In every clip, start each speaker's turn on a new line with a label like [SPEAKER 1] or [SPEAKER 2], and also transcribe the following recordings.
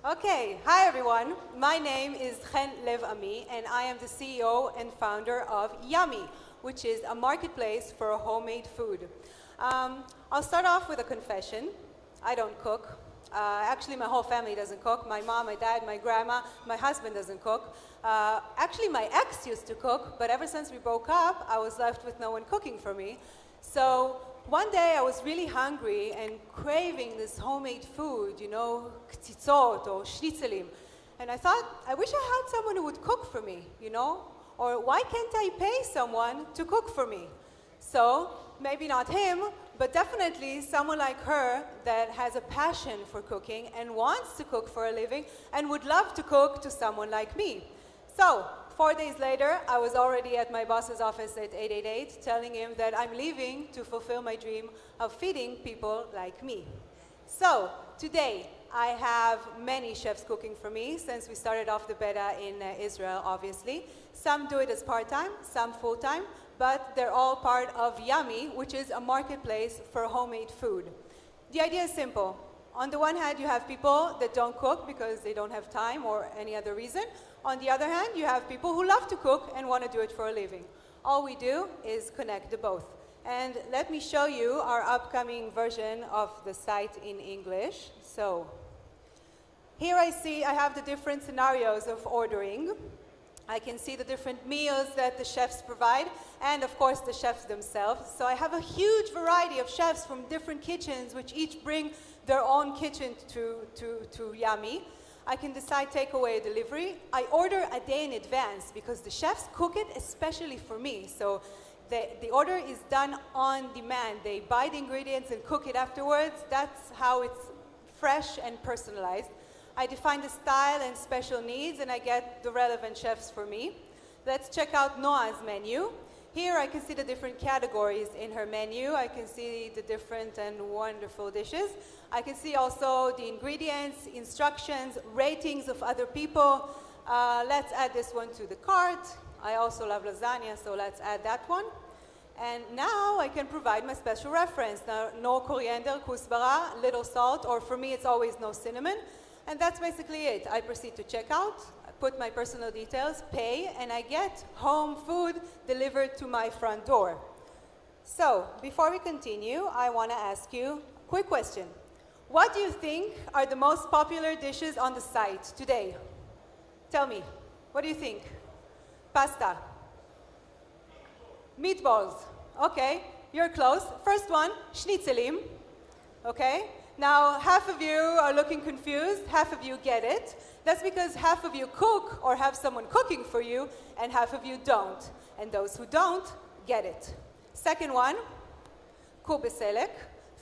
[SPEAKER 1] Okay, hi everyone. My name is Chen Lev Ami, and I am the CEO and founder of Yummi, which is a marketplace for homemade food. I'll start off with a confession. I don't cook. Actually, my whole family doesn't cook. My mom, my dad, my grandma, my husband doesn't cook. Actually, my ex used to cook, but ever since we broke up, I was left with no one cooking for me. So one day I was really hungry and craving this homemade food, ktitzot or schnitzelim. And I thought, I wish I had someone who would cook for me, Or why can't I pay someone to cook for me? So maybe not him, but definitely someone like her that has a passion for cooking and wants to cook for a living and would love to cook to someone like me. So 4 days later, I was already at my boss's office at 888 telling him that I'm leaving to fulfill my dream of feeding people like me. So today, I have many chefs cooking for me since we started off the beta in Israel, obviously. Some do it as part-time, some full-time, but they're all part of Yummi, which is a marketplace for homemade food. The idea is simple. On the one hand, you have people that don't cook because they don't have time or any other reason. On the other hand, you have people who love to cook and want to do it for a living. All we do is connect the both. And let me show you our upcoming version of the site in English. So here I have the different scenarios of ordering. I can see the different meals that the chefs provide, and of course the chefs themselves. So I have a huge variety of chefs from different kitchens, which each bring their own kitchen to Yummi. I can decide takeaway or delivery. I order a day in advance because the chefs cook it especially for me. So the order is done on demand. They buy the ingredients and cook it afterwards. That's how it's fresh and personalized. I define the style and special needs, and I get the relevant chefs for me. Let's check out Noah's menu. Here I can see the different categories in her menu. I can see the different and wonderful dishes. I can see also the ingredients, instructions, ratings of other people. Let's add this one to the cart. I also love lasagna, so let's add that one. And now I can provide my special reference. Now, no coriander, kusbara, little salt, or for me it's always no cinnamon. And that's basically it. I proceed to check out, put my personal details, pay, and I get home food delivered to my front door. So, before we continue, I want to ask you a quick question. What do you think are the most popular dishes on the site today? Tell me, what do you think? Pasta. Meatballs. Okay, you're close. First one, schnitzelim. Okay. Now, half of you are looking confused, half of you get it. That's because half of you cook or have someone cooking for you, and half of you don't. And those who don't, get it. Second one, kubeselek.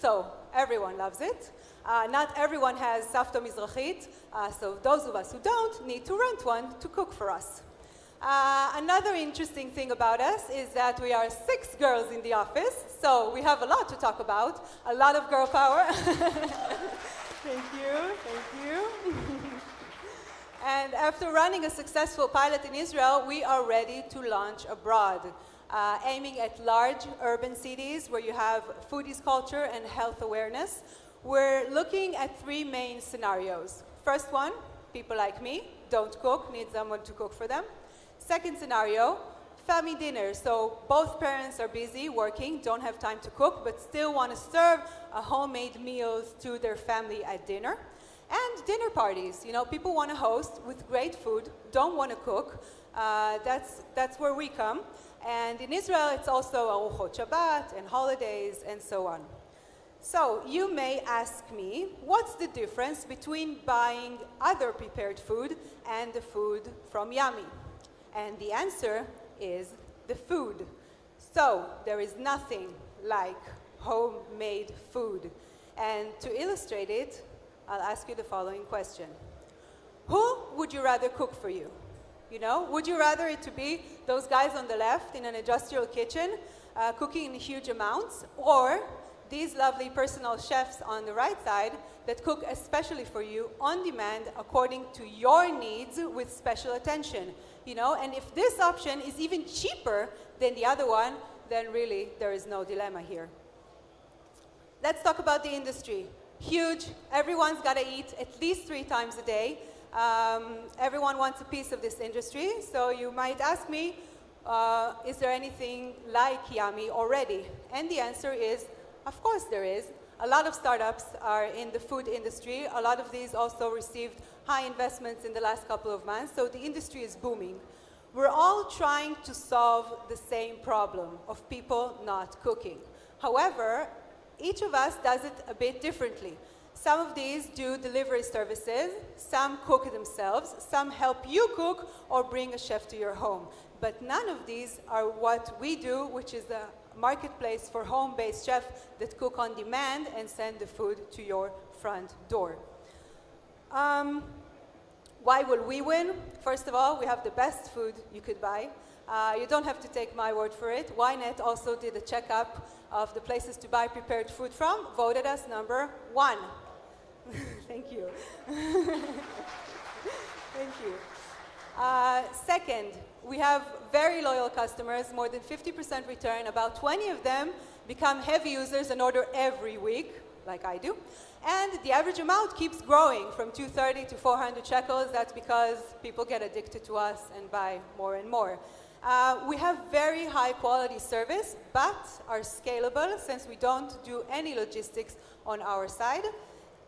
[SPEAKER 1] So, everyone loves it. Not everyone has safto mizrachit, so those of us who don't need to rent one to cook for us. Another interesting thing about us is that we are 6 girls in the office, so we have a lot to talk about, a lot of girl power. Thank you. And after running a successful pilot in Israel, we are ready to launch abroad, aiming at large urban cities where you have foodies culture and health awareness. We're looking at 3 main scenarios. First one, people like me, don't cook, need someone to cook for them. Second scenario, family dinner. So both parents are busy working, don't have time to cook, but still want to serve a homemade meals to their family at dinner. And dinner parties. People want to host with great food, don't want to cook. That's where we come. And in Israel, it's also Aruchot Shabbat and holidays and so on. So you may ask me, what's the difference between buying other prepared food and the food from Yummi? And the answer is the food. So there is nothing like homemade food. And to illustrate it, I'll ask you the following question. Who would you rather cook for you? Would you rather it to be those guys on the left in an industrial kitchen cooking in huge amounts, or these lovely personal chefs on the right side that cook especially for you on demand according to your needs with special attention? And if this option is even cheaper than the other one, then really there is no dilemma here. Let's talk about the industry. huge. Everyone's got to eat at least 3 times a day. Everyone wants a piece of this industry. So you might ask me, is there anything like Yummi already? And the answer is, of course there is. A lot of startups are in the food industry. A lot of these also received high investments in the last couple of months, so the industry is booming. We're all trying to solve the same problem of people not cooking. However, each of us does it a bit differently. Some of these do delivery services, some cook themselves, some help you cook or bring a chef to your home. But none of these are what we do, which is a marketplace for home-based chefs that cook on demand and send the food to your front door. Why will we win? First of all, we have the best food you could buy. You don't have to take my word for it. Ynet also did a checkup of the places to buy prepared food from, voted us number 1. Thank you. Thank you. Second, we have very loyal customers, more than 50% return. About 20 of them become heavy users and order every week, like I do. And the average amount keeps growing from 230 to 400 shekels. That's because people get addicted to us and buy more and more. We have very high quality service, but are scalable since we don't do any logistics on our side.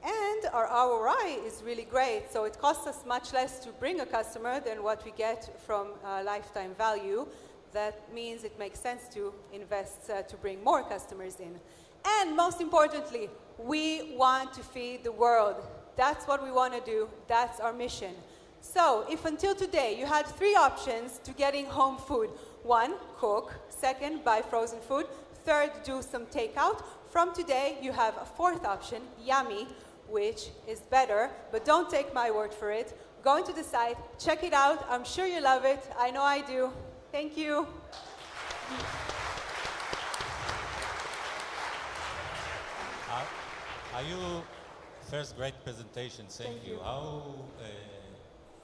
[SPEAKER 1] And our ROI is really great, so it costs us much less to bring a customer than what we get from lifetime value. That means it makes sense to invest to bring more customers in. And most importantly, we want to feed the world. That's what we want to do. That's our mission. So if until today you had 3 options to getting home food: 1, cook; 2, buy frozen food; 3, do some takeout. From today, you have a 4th option, Yummi, which is better, but don't take my word for it. Go into the site, check it out. I'm sure you love it. I know I do. Thank you.
[SPEAKER 2] Are you, first, great presentation, thank you. How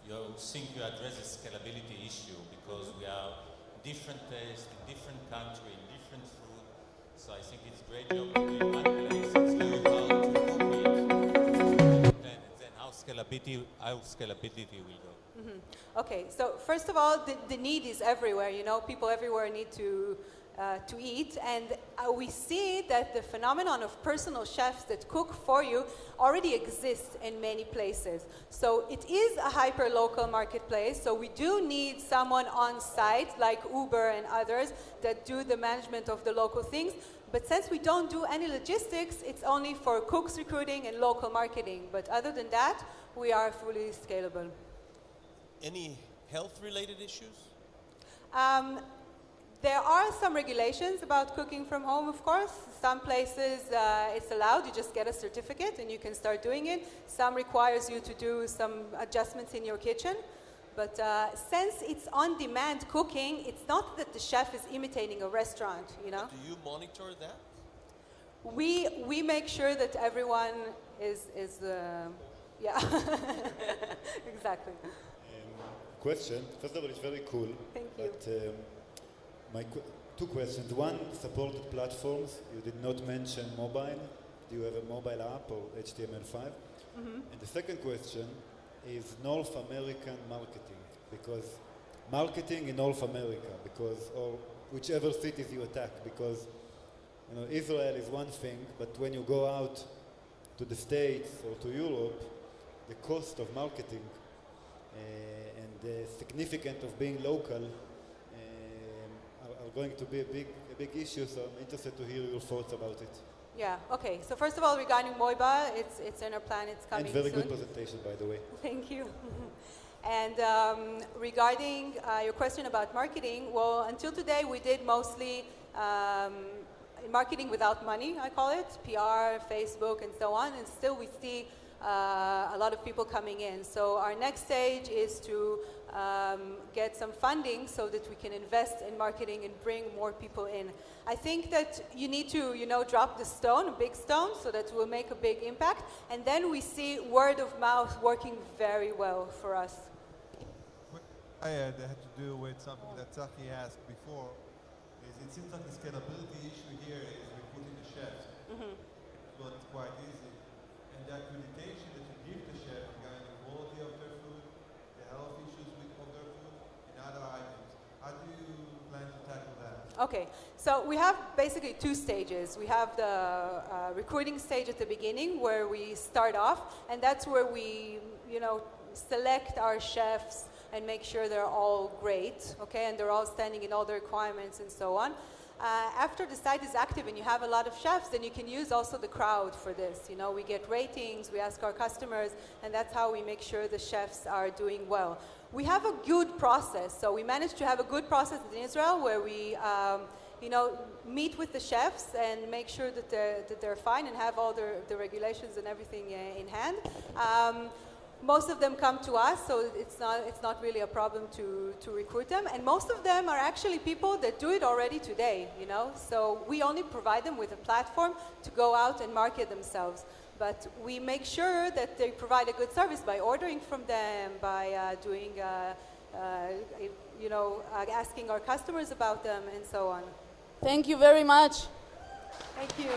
[SPEAKER 2] you think you address the scalability issue? Because we are different tastes, in different country, in different food. So I think it's great job to do in one place. It's very hard to cook it. Then how scalability will go.
[SPEAKER 1] Mm-hmm. Okay, so first of all, the need is everywhere. You know, people everywhere need to eat, and we see that the phenomenon of personal chefs that cook for you already exists in many places. So it is a hyper-local marketplace, so we do need someone on site, like Uber and others, that do the management of the local things. But since we don't do any logistics, it's only for cooks recruiting and local marketing. But other than that, we are fully scalable.
[SPEAKER 3] Any health-related issues?
[SPEAKER 1] There are some regulations about cooking from home, of course. Some places it's allowed, you just get a certificate and you can start doing it. Some requires you to do some adjustments in your kitchen. But since it's on-demand cooking, it's not that the chef is imitating a restaurant, you know?
[SPEAKER 3] Do you monitor that?
[SPEAKER 1] We make sure that everyone is yeah, exactly.
[SPEAKER 4] Question. First of all, it's very cool.
[SPEAKER 1] Thank you.
[SPEAKER 4] But 2 questions. One, supported platforms. You did not mention mobile. Do you have a mobile app or HTML5?
[SPEAKER 1] Mm-hmm.
[SPEAKER 4] And the second question is North American marketing, because marketing in North America, because or whichever cities you attack, because you know Israel is one thing, but when you go out to the States or to Europe, the cost of marketing and the significance of being local are going to be a big issue. So I'm interested to hear your thoughts about it.
[SPEAKER 1] Yeah, okay. So first of all, regarding mobile, it's in our plan, it's coming soon.
[SPEAKER 4] And very good presentation, by the way.
[SPEAKER 1] Thank you. And regarding your question about marketing, well, until today we did mostly marketing without money, I call it, PR, Facebook, and so on, and still we see a lot of people coming in. So our next stage is to get some funding so that we can invest in marketing and bring more people in. I think that you need to, you know, drop the stone, a big stone, so that it will make a big impact. And then we see word of mouth working very well for us.
[SPEAKER 5] I had to do with something that Tzaki asked before. It seems like the scalability issue here is recruiting the chefs.
[SPEAKER 1] Mm-hmm.
[SPEAKER 5] But it's quite easy. and the accreditation that you give the chef regarding the quality of their food, the health issues of their food, and other items. How do you plan to tackle that?
[SPEAKER 1] Okay, so we have basically two stages. We have the recruiting stage at the beginning where we start off, and that's where we, select our chefs and make sure they're all great, okay, and they're all standing in all the requirements and so on. After the site is active and you have a lot of chefs, then you can use also the crowd for this. We get ratings, we ask our customers, and that's how we make sure the chefs are doing well. We have a good process, so we managed to have a good process in Israel where we, meet with the chefs and make sure that they're fine and have all the regulations and everything in hand. Most of them come to us, so it's not really a problem to recruit them. And most of them are actually people that do it already today, So we only provide them with a platform to go out and market themselves. But we make sure that they provide a good service by ordering from them, by doing, asking our customers about them, and so on.
[SPEAKER 6] Thank you very much.
[SPEAKER 1] Thank you.